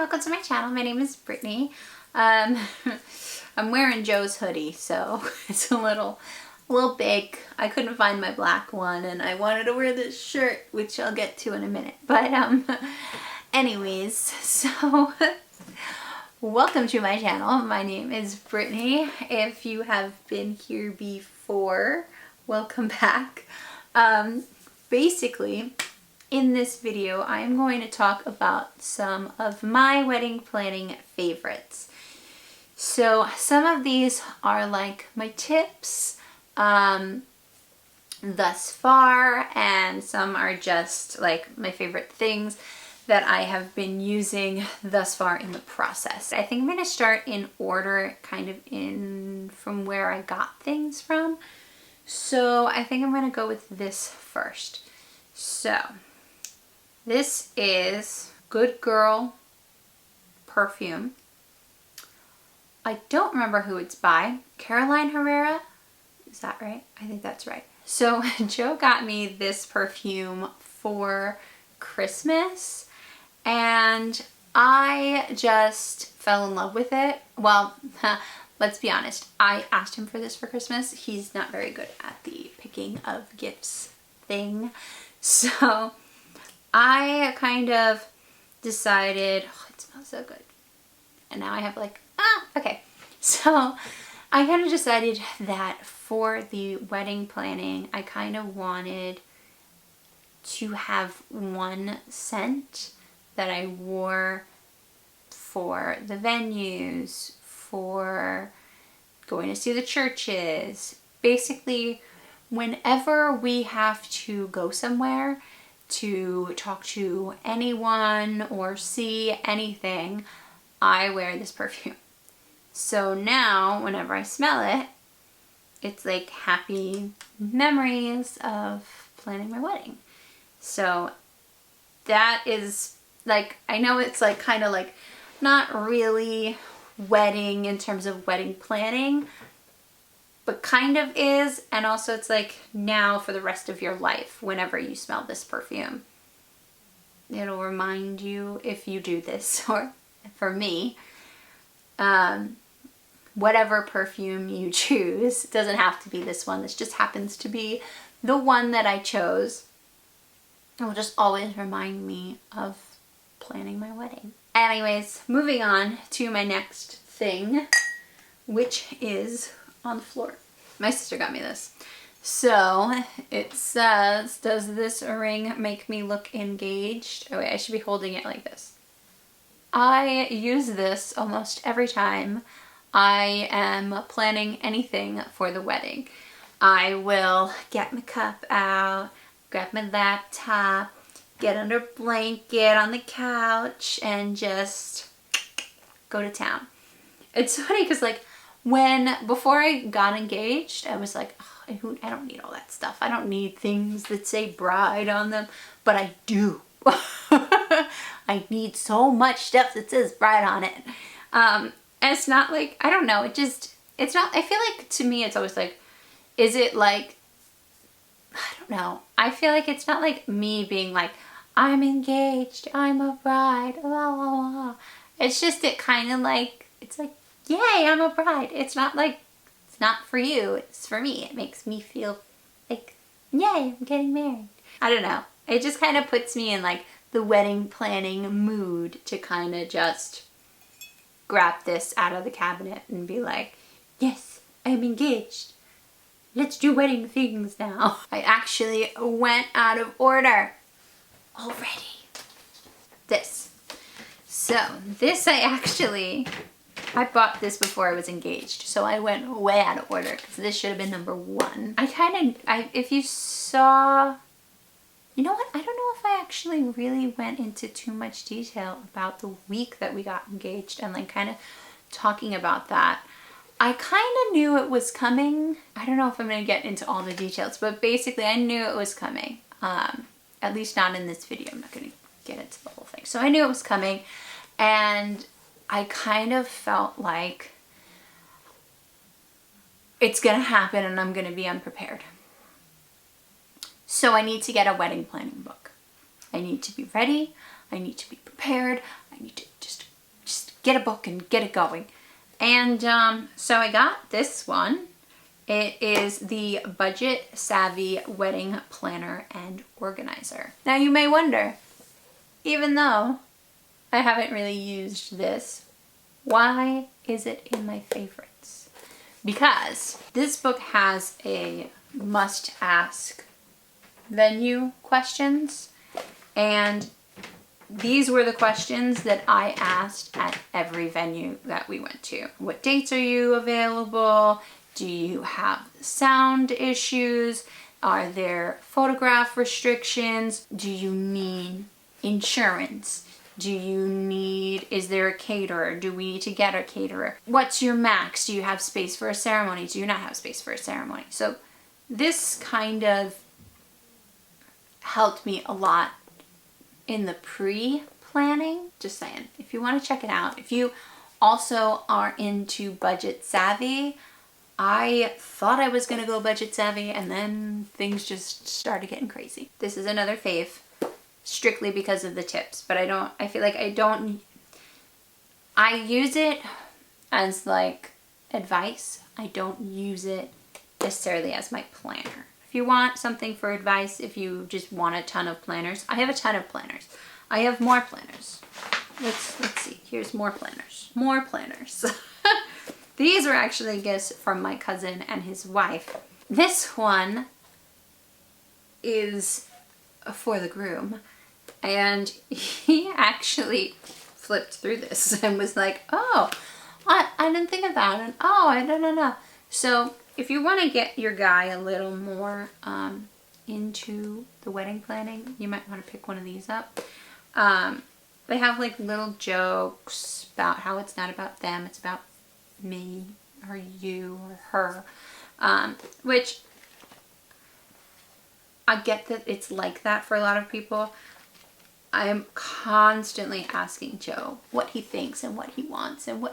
welcome to my channel. My name is Brittany. I'm wearing Joe's hoodie, so it's a little big. I couldn't find my black one and I wanted to wear this shirt, which I'll get to in a minute. But anyways, so welcome to my channel. My name is Brittany. If you have been here before, welcome back. Basically, in this video, I am going to talk about some of my wedding planning favorites. So some of these are like my tips thus far, and some are just like my favorite things that I have been using thus far in the process. I think I'm going to start in order, kind of from where I got things from. So I think I'm going to go with this first. So this is Good Girl perfume. I don't remember who it's by. Caroline Herrera? Is that right? I think that's right. So Joe got me this perfume for Christmas and I just fell in love with it. Well, let's be honest. I asked him for this for Christmas. He's not very good at the picking of gifts thing. So I kind of decided, oh, it smells so good. And now I have like, okay. So I kind of decided that for the wedding planning, I kind of wanted to have one scent that I wore for the venues, for going to see the churches. Basically, whenever we have to go somewhere to talk to anyone or see anything, I wear this perfume. So now whenever I smell it, it's like happy memories of planning my wedding. So that is like, I know it's like kind of like not really wedding in terms of wedding planning, but kind of is. And also it's like now for the rest of your life, whenever you smell this perfume, it'll remind you, if you do this, or for me, whatever perfume you choose, it doesn't have to be this one. This just happens to be the one that I chose. It will just always remind me of planning my wedding. Anyways, moving on to my next thing, which is on the floor. My sister got me this. So it says, does this ring make me look engaged? Oh wait, I should be holding it like this. I use this almost every time I am planning anything for the wedding. I will get my cup out, grab my laptop, get under a blanket on the couch, and just go to town. It's funny because like before I got engaged, I was like, oh, I don't need all that stuff. I don't need things that say bride on them, but I do. I need so much stuff that says bride on it. And it's not like, I don't know, it's not, I feel like to me it's always like, is it like, I don't know. I feel like it's not like me being like, I'm engaged, I'm a bride, blah, blah, blah. It's just it kind of like, it's like, yay, I'm a bride. It's not like, it's not for you, it's for me. It makes me feel like, yay, I'm getting married. I don't know. It just kind of puts me in like the wedding planning mood to kind of just grab this out of the cabinet and be like, yes, I'm engaged. Let's do wedding things now. I actually went out of order already. This. So this I bought this before I was engaged, so I went way out of order because this should have been number 1. If you saw, you know what? I don't know if I actually really went into too much detail about the week that we got engaged and like kind of talking about that. I kind of knew it was coming. I don't know if I'm going to get into all the details, but basically I knew it was coming. At least not in this video. I'm not going to get into the whole thing. So I knew it was coming, and I kind of felt like it's going to happen and I'm going to be unprepared. So I need to get a wedding planning book. I need to be ready. I need to be prepared. I need to just get a book and get it going. And so I got this one. It is the Budget Savvy Wedding Planner and Organizer. Now you may wonder, even though I haven't really used this, why is it in my favorites? Because this book has a must-ask venue questions, and these were the questions that I asked at every venue that we went to. What dates are you available? Do you have sound issues? Are there photograph restrictions? Do you need insurance? Is there a caterer? Do we need to get a caterer? What's your max? Do you have space for a ceremony? Do you not have space for a ceremony? So this kind of helped me a lot in the pre-planning. Just saying, if you want to check it out. If you also are into budget savvy, I thought I was going to go budget savvy and then things just started getting crazy. This is another fave, strictly because of the tips, but I use it as like advice. I don't use it necessarily as my planner. If you want something for advice, if you just want a ton of planners, I have a ton of planners. I have more planners. Let's see. Here's more planners. More planners. These were actually gifts from my cousin and his wife. This one is for the groom, and he actually flipped through this and was like, oh, I didn't think of that, and oh, I don't know. So if you want to get your guy a little more into the wedding planning, you might want to pick one of these up. They have like little jokes about how it's not about them, it's about me or you or her, which I get that it's like that for a lot of people. I am constantly asking Joe what he thinks and what he wants and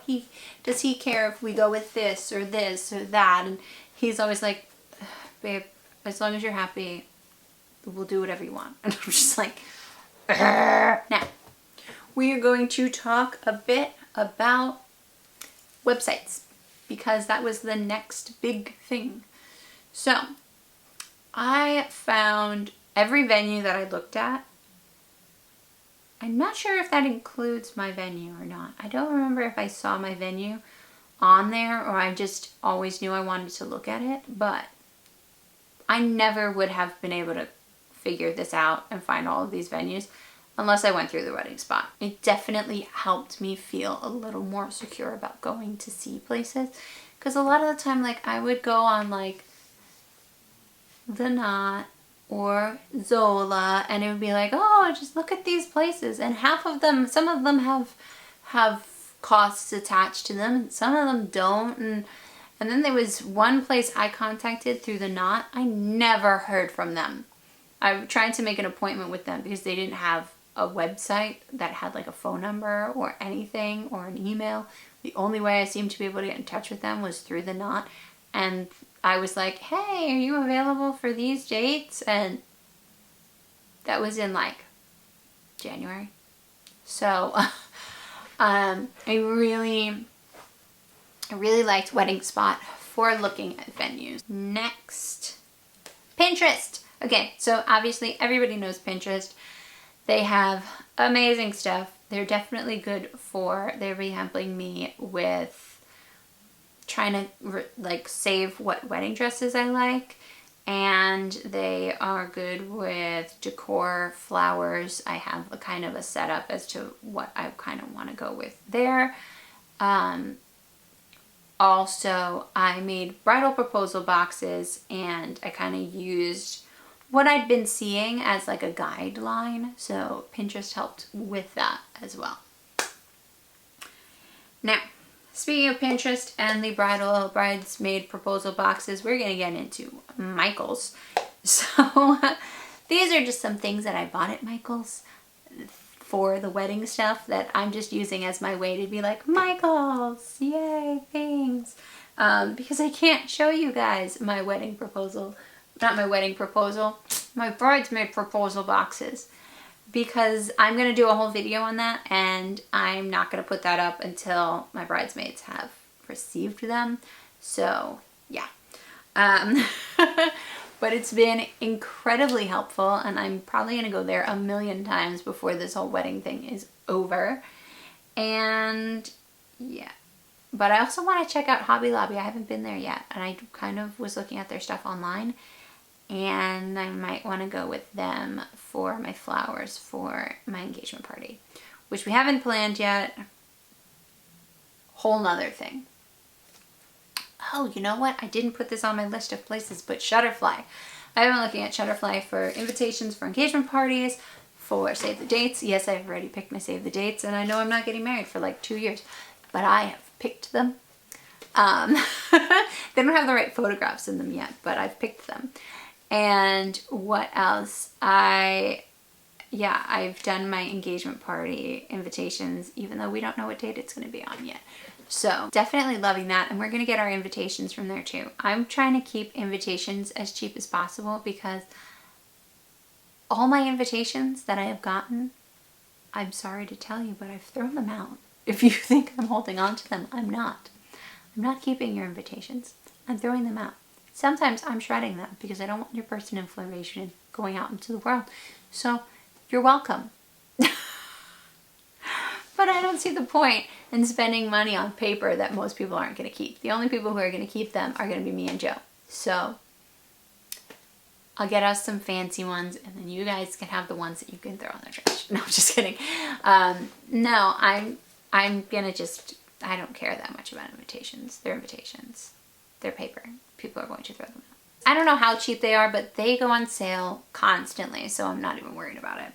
does he care if we go with this or that, and he's always like, babe, as long as you're happy, we'll do whatever you want. And I'm just like, now we are going to talk a bit about websites, because that was the next big thing. So I found every venue that I looked at. I'm not sure if that includes my venue or not. I don't remember if I saw my venue on there or I just always knew I wanted to look at it, but I never would have been able to figure this out and find all of these venues unless I went through the wedding spot. It definitely helped me feel a little more secure about going to see places, because a lot of the time, like, I would go on like The Knot or Zola and it would be like, oh, just look at these places, and some of them have costs attached to them and some of them don't, and then there was one place I contacted through The Knot. I never heard from them. I tried to make an appointment with them because they didn't have a website that had like a phone number or anything or an email. The only way I seemed to be able to get in touch with them was through The Knot. And I was like, hey, are you available for these dates? And that was in like January. So I really liked Wedding Spot for looking at venues. Next, Pinterest. Okay, so obviously everybody knows Pinterest. They have amazing stuff. They're definitely good they're really helping me with trying to like save what wedding dresses I like. And they are good with decor, flowers. I have a kind of a setup as to what I kind of want to go with there. Also, I made bridal proposal boxes, and I kind of used what I'd been seeing as like a guideline. So Pinterest helped with that as well. Now, speaking of Pinterest and the bridesmaid proposal boxes, we're going to get into Michael's. So these are just some things that I bought at Michael's for the wedding stuff that I'm just using as my way to be like, Michael's, yay, thanks. Because I can't show you guys my my bridesmaid proposal boxes. because I'm going to do a whole video on that, and I'm not going to put that up until my bridesmaids have received them. So yeah. But it's been incredibly helpful, and I'm probably going to go there a million times before this whole wedding thing is over. And yeah. But I also want to check out Hobby Lobby. I haven't been there yet, and I kind of was looking at their stuff online, and I might want to go with them for my flowers for my engagement party, which we haven't planned yet. Whole nother thing. Oh, you know what? I didn't put this on my list of places, but Shutterfly. I've been looking at Shutterfly for invitations for engagement parties, for save the dates. Yes, I've already picked my save the dates, and I know I'm not getting married for like 2 years, but I have picked them. They don't have the right photographs in them yet, but I've picked them. And what else? I've done my engagement party invitations, even though we don't know what date it's going to be on yet. So definitely loving that, and we're going to get our invitations from there too. I'm trying to keep invitations as cheap as possible, because all my invitations that I have gotten, I'm sorry to tell you, but I've thrown them out. If you think I'm holding on to them, I'm not. I'm not keeping your invitations. I'm throwing them out. Sometimes I'm shredding them because I don't want your personal information going out into the world. So you're welcome. But I don't see the point in spending money on paper that most people aren't going to keep. The only people who are going to keep them are going to be me and Joe. So I'll get us some fancy ones, and then you guys can have the ones that you can throw in the trash. No, I'm just kidding. No, I'm gonna just, I don't care that much about invitations. They're invitations. They're paper. People are going to throw them out. I don't know how cheap they are, but they go on sale constantly, so I'm not even worried about it.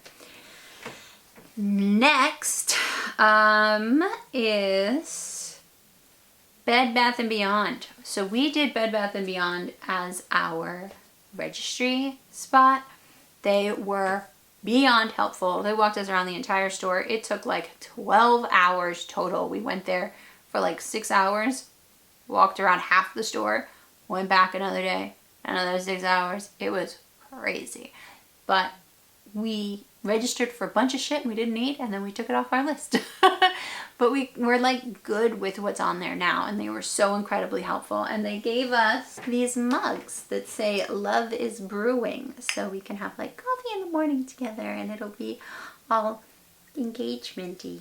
Next is Bed Bath & Beyond. So we did Bed Bath & Beyond as our registry spot. They were beyond helpful. They walked us around the entire store. It took like 12 hours total. We went there for like 6 hours, walked around half the store, went back another day, another 6 hours. It was crazy. But we registered for a bunch of shit we didn't need, and then we took it off our list. But we're like good with what's on there now, and they were so incredibly helpful. And they gave us these mugs that say "Love is Brewing," so we can have like coffee in the morning together, and it'll be all engagement-y.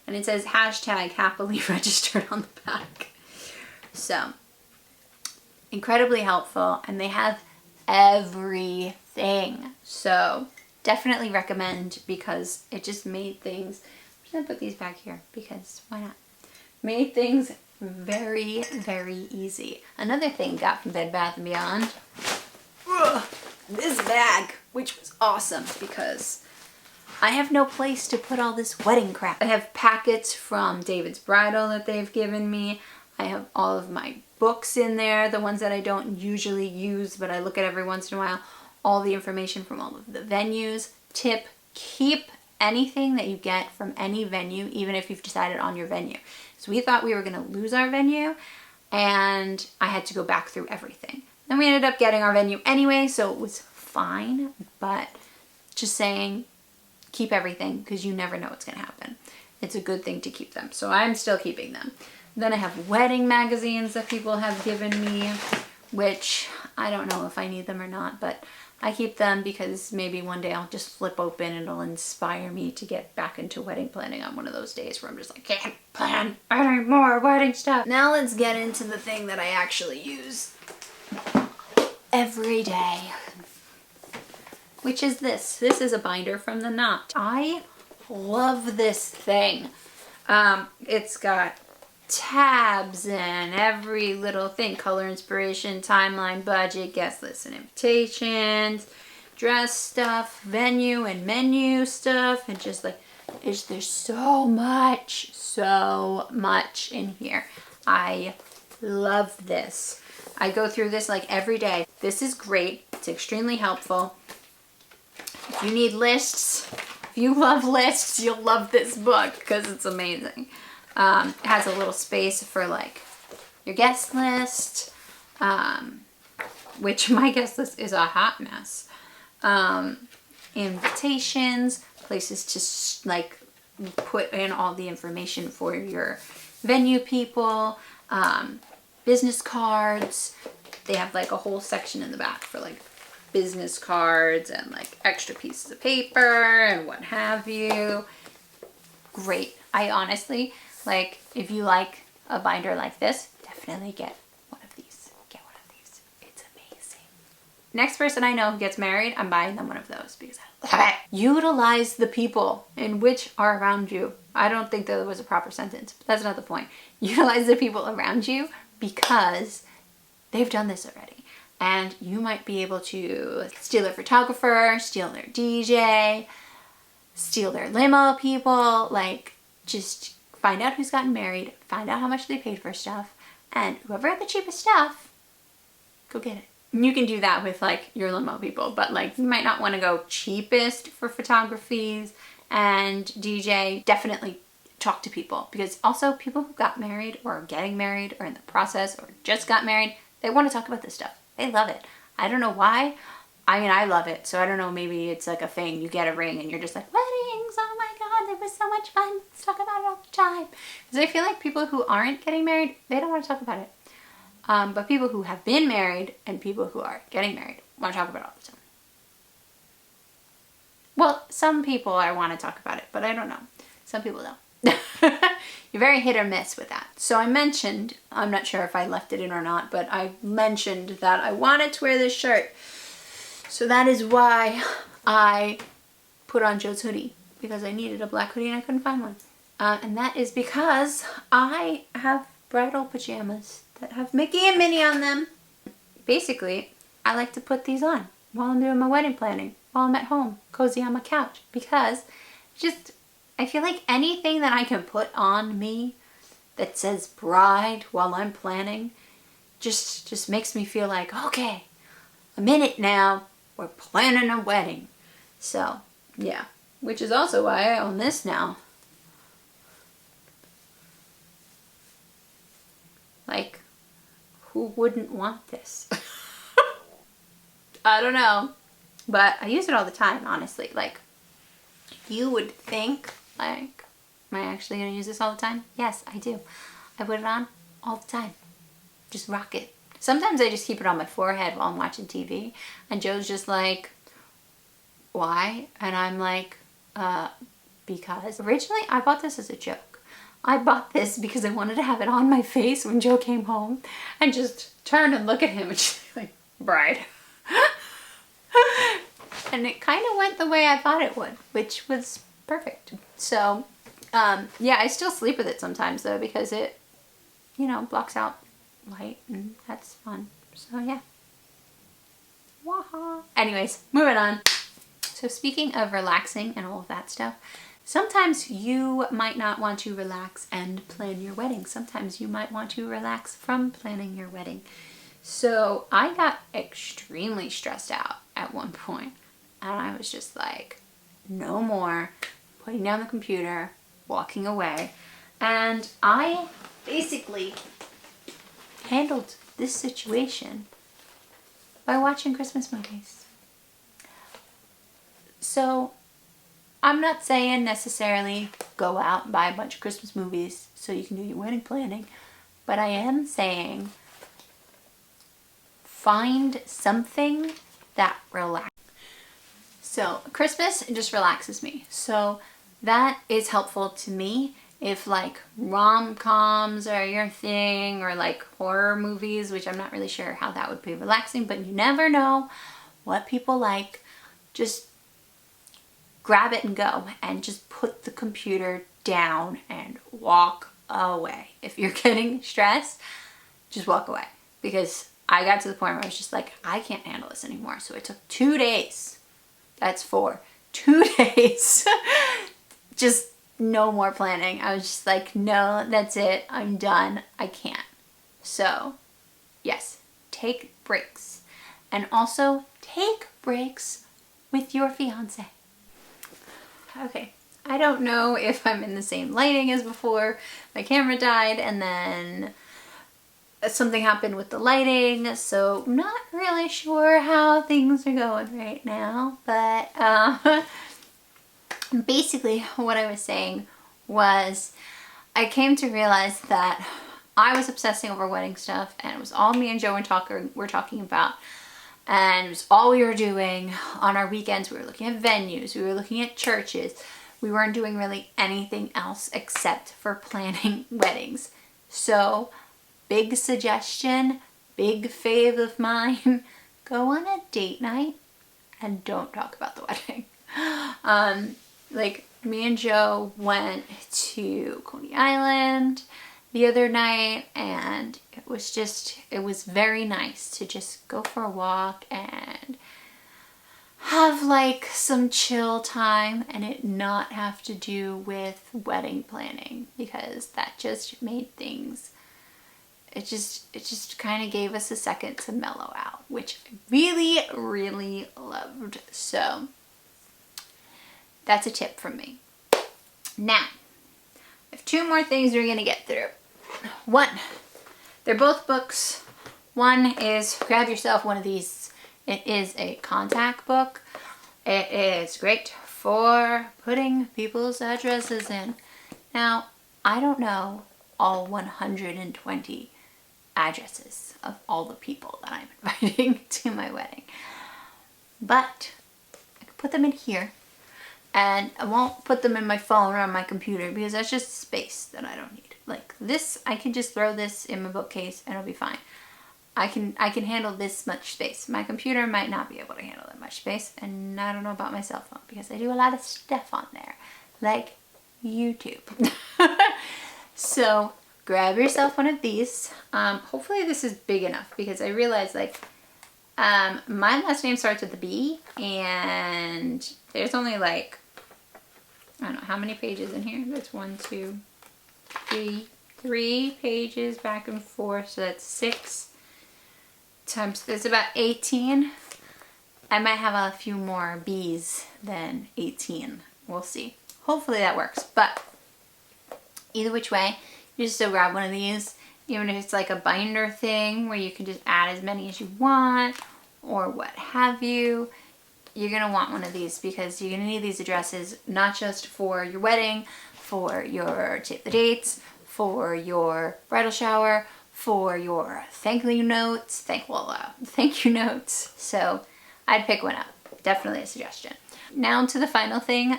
And it says #happily registered on the back. So incredibly helpful, and they have everything. So definitely recommend, because it just made things, I'm gonna put these back here because why not? Made things very, very easy. Another thing got from Bed Bath & Beyond, this bag, which was awesome because I have no place to put all this wedding crap. I have packets from David's Bridal that they've given me. I have all of my books in there, the ones that I don't usually use, but I look at every once in a while. All the information from all of the venues. Tip, keep anything that you get from any venue, even if you've decided on your venue. So we thought we were gonna lose our venue, and I had to go back through everything. Then we ended up getting our venue anyway, so it was fine, but just saying, keep everything, because you never know what's gonna happen. It's a good thing to keep them, so I'm still keeping them. Then I have wedding magazines that people have given me, which I don't know if I need them or not, but I keep them because maybe one day I'll just flip open and it'll inspire me to get back into wedding planning on one of those days where I'm just like, can't plan any more wedding stuff. Now let's get into the thing that I actually use every day, which is this. This is a binder from The Knot. I love this thing. It's got tabs and every little thing: color inspiration, timeline, budget, guest list and invitations, dress stuff, venue and menu stuff, and just like there's so much in here. I love this. I go through this like every day. This is great. It's extremely helpful. If you need lists, if you love lists, you'll love this book because it's amazing. It has a little space for like your guest list, which my guest list is a hot mess. Invitations, places to like put in all the information for your venue people, business cards. They have like a whole section in the back for like business cards and like extra pieces of paper and what have you. Great. I honestly, like, if you like a binder like this, definitely get one of these. Get one of these. It's amazing. Next person I know who gets married, I'm buying them one of those because I love it. Utilize the people in which are around you. I don't think that was a proper sentence, but that's not the point. Utilize the people around you because they've done this already. And you might be able to steal their photographer, steal their DJ, steal their limo people, like just find out who's gotten married, find out how much they paid for stuff, and whoever had the cheapest stuff, go get it. And you can do that with like your limo people, but like you might not want to go cheapest for photographies and DJ. Definitely talk to people, because also people who got married or are getting married or in the process or just got married, they want to talk about this stuff. They love it. I don't know why. I mean, I love it. So I don't know, maybe it's like a thing. You get a ring and you're just like, weddings, oh my God, it was so much fun. Let's talk about it all the time. Because I feel like people who aren't getting married, they don't want to talk about it. But people who have been married and people who are getting married want to talk about it all the time. Well, some people I want to talk about it, but I don't know. Some people don't. You're very hit or miss with that. So I mentioned, I'm not sure if I left it in or not, but I mentioned that I wanted to wear this shirt. So that is why I put on Joe's hoodie, because I needed a black hoodie and I couldn't find one. And that is because I have bridal pajamas that have Mickey and Minnie on them. Basically, I like to put these on while I'm doing my wedding planning, while I'm at home, cozy on my couch, because just, I feel like anything that I can put on me that says bride while I'm planning just makes me feel like, okay, I'm in it now. We're planning a wedding. So, yeah. Which is also why I own this now. Like, who wouldn't want this? I don't know. But I use it all the time, honestly. Like, you would think, like, am I actually going to use this all the time? Yes, I do. I put it on all the time. Just rock it. Sometimes I just keep it on my forehead while I'm watching TV. And Joe's just like, why? And I'm like, because originally I bought this as a joke. I bought this because I wanted to have it on my face when Joe came home and just turn and look at him and just like, bride. And it kind of went the way I thought it would, which was perfect. So, yeah, I still sleep with it sometimes though, because it, you know, blocks out light and that's fun. So yeah. Waha. Anyways, moving on. So speaking of relaxing and all of that stuff, sometimes you might not want to relax and plan your wedding. Sometimes you might want to relax from planning your wedding. So I got extremely stressed out at one point, and I was just like, no more, putting down the computer, walking away. And I basically handled this situation by watching Christmas movies. So I'm not saying necessarily go out and buy a bunch of Christmas movies so you can do your wedding planning, but I am saying find something that relaxes. So Christmas just relaxes me. So that is helpful to me. If like rom-coms are your thing, or like horror movies, which I'm not really sure how that would be relaxing, but you never know what people like. Just grab it and go, and just put the computer down and walk away. If you're getting stressed, just walk away, because I got to the point where I was just like, I can't handle this anymore. So it took 2 days. That's 4. 2 days. Just no more planning. I was just like, no, that's it. I'm done. I can't. So yes, take breaks. And also take breaks with your fiance. Okay, I don't know if I'm in the same lighting as before. My camera died and then something happened with the lighting, so I'm not really sure how things are going right now, but basically what I was saying was I came to realize that I was obsessing over wedding stuff, and it was all me and Joe were talking about. And it was all we were doing on our weekends. We were looking at venues. We were looking at churches. We weren't doing really anything else except for planning weddings. So, big suggestion, big fave of mine, go on a date night and don't talk about the wedding. Like, me and Joe went to Coney Island the other night, and it was very nice to just go for a walk and have like some chill time and it not have to do with wedding planning, because that just made things, it just kind of gave us a second to mellow out, which I really, really loved. So that's a tip from me. Now, I have two more things we're gonna get through. One, they're both books. One is grab yourself one of these. It is a contact book. It is great for putting people's addresses in. Now, I don't know all 120 addresses of all the people that I'm inviting to my wedding, but I can put them in here, and I won't put them in my phone or on my computer because that's just space that I don't need. Like this, I can just throw this in my bookcase and it'll be fine. I can handle this much space. My computer might not be able to handle that much space, and I don't know about my cell phone because I do a lot of stuff on there, like YouTube. So grab yourself one of these. Hopefully this is big enough, because I realized like my last name starts with a B, and there's only like, I don't know how many pages in here. There's 1, 2, 3 pages back and forth, so that's 6 times, there's about 18. I might have a few more B's than 18. We'll see. Hopefully that works, but either which way, you just still grab one of these, even if it's like a binder thing where you can just add as many as you want or what have you. You're gonna want one of these because you're gonna need these addresses not just for your wedding, for your save the dates, for your bridal shower, for your thank you notes. So I'd pick one up. Definitely a suggestion. Now to the final thing.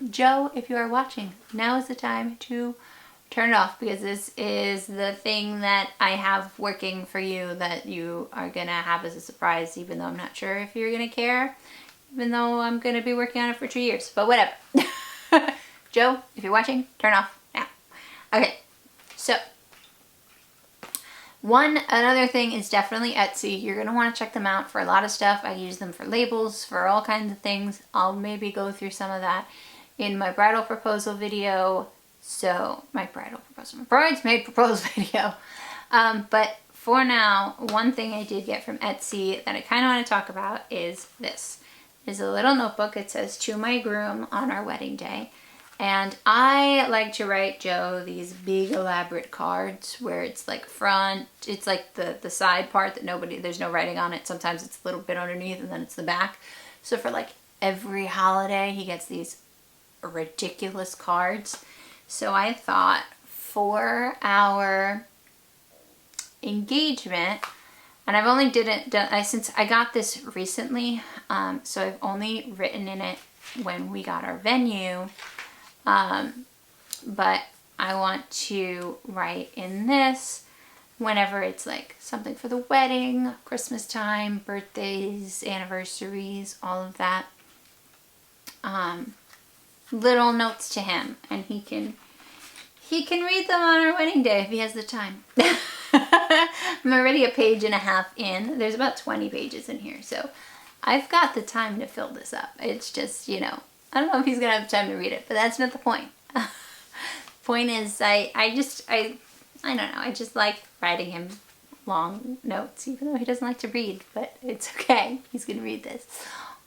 Joe, if you are watching, now is the time to turn it off, because this is the thing that I have working for you that you are gonna have as a surprise, even though I'm not sure if you're gonna care, even though I'm gonna be working on it for 2 years, but whatever. Joe, if you're watching, turn off now. Okay, so another thing is definitely Etsy. You're gonna want to check them out for a lot of stuff. I use them for labels, for all kinds of things. I'll maybe go through some of that in my bridal proposal video. So my bridesmaid proposal video. But for now, one thing I did get from Etsy that I kind of want to talk about is this. It's a little notebook. It says "To my groom on our wedding day." And I like to write Joe these big elaborate cards where it's like front, it's like the side part that there's no writing on it. Sometimes it's a little bit underneath and then it's the back. So for like every holiday, he gets these ridiculous cards. So I thought for our engagement, and I've only since I got this recently, so I've only written in it when we got our venue. But I want to write in this whenever it's like something for the wedding, Christmas time, birthdays, anniversaries, all of that. Little notes to him, and he can read them on our wedding day if he has the time. I'm already a page and a half in. There's about 20 pages in here, so I've got the time to fill this up. It's just, I don't know if he's gonna have time to read it, but that's not the point. Point is, I don't know, I just like writing him long notes, even though he doesn't like to read, but it's okay. He's gonna read this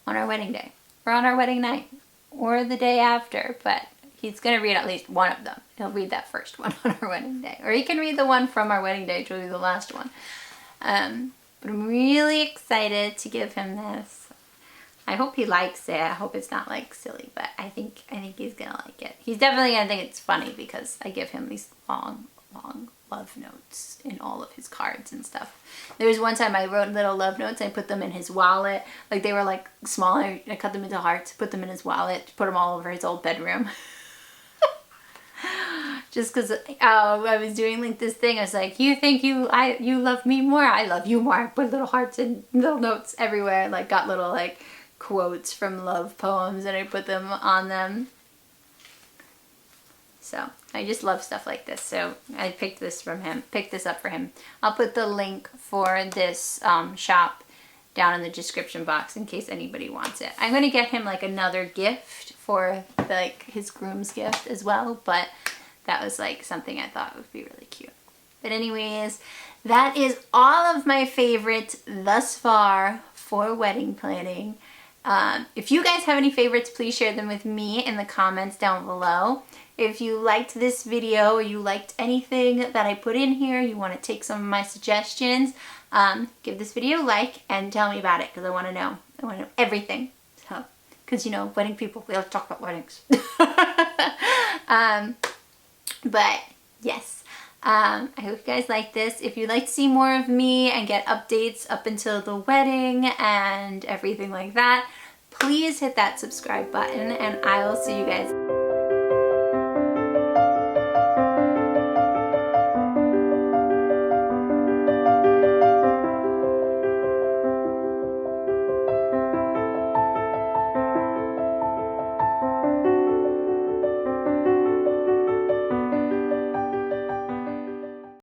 on our wedding day, or on our wedding night, or the day after, but he's gonna read at least one of them. He'll read that first one on our wedding day, or he can read the one from our wedding day, which will be the last one. But I'm really excited to give him this. I hope he likes it. I hope it's not like silly, but I think he's gonna like it. He's definitely gonna think it's funny because I give him these long love notes in all of his cards and stuff. There was one time I wrote little love notes. I put them in his wallet. Like they were like smaller. I cut them into hearts, put them in his wallet, put them all over his old bedroom. Just because I was doing like this thing. I was like, you think you love me more? I love you more. I put little hearts and little notes everywhere. Like got little like quotes from love poems and I put them on them. So I just love stuff like this. So I picked this up for him. I'll put the link for this shop down in the description box in case anybody wants it. I'm gonna get him like another gift for like his groom's gift as well, but that was like something I thought would be really cute. But anyways, that is all of my favorites thus far for wedding planning. If you guys have any favorites, please share them with me in the comments down below. If you liked this video or you liked anything that I put in here, you want to take some of my suggestions, give this video a like and tell me about it because I want to know. I want to know everything. So, because you know, wedding people, we love to talk about weddings. But yes, I hope you guys like this. If you'd like to see more of me and get updates up until the wedding and everything like that, please hit that subscribe button and I will see you guys